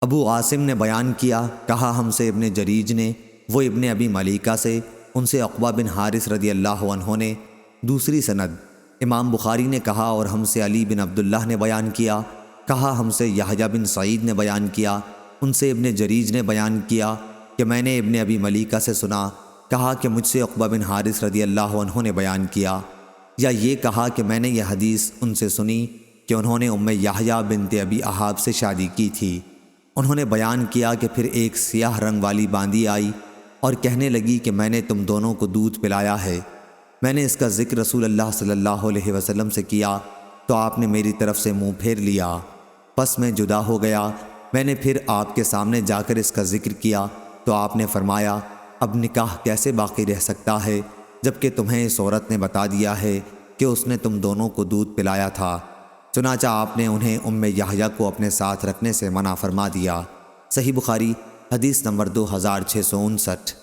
ابو عاصم نے بیان کیا، کہا ہم سے ابن جریج نے، وہ ابن ابی ملیکہ سے، ان سے عقبہ بن حارث رضی اللہ عنہ نے۔ دوسری سند امام بخاری نے کہا اور ہم سے علی بن عبداللہ نے بیان کیا، کہا ہم سے یحییٰ بن سعید نے بیان کیا، ان سے ابن جریج نے بیان کیا کہ میں نے ابن ابی ملیکہ سے سنا، کہا کہ مجھ سے عقبہ بن حارث رضی اللہ عنہ نے بیان کیا، یا یہ کہا کہ میں نے یہ حدیث ان سے سنی کہ انہوں نے یحییٰ بنت ابی احاب سے شادی کی تھی۔ انہوں نے بیان کیا کہ پھر ایک سیاہ رنگ والی باندی آئی اور کہنے لگی کہ میں نے تم دونوں کو دودھ پلایا ہے۔ میں نے اس کا ذکر رسول اللہ صلی اللہ علیہ وسلم سے کیا تو آپ نے میری طرف سے منہ پھیر لیا، پس میں جدا ہو گیا۔ میں نے پھر آپ کے سامنے جا کر اس کا ذکر کیا تو آپ نے فرمایا، اب نکاح کیسے باقی رہ سکتا ہے جبکہ تمہیں اس عورت نے بتا دیا ہے کہ اس نے تم دونوں کو دودھ پلایا تھا۔ چنانچہ آپ نے انہیں یحییٰ کو اپنے ساتھ رکھنے سے منع فرما دیا۔ صحیح بخاری حدیث نمبر 2659۔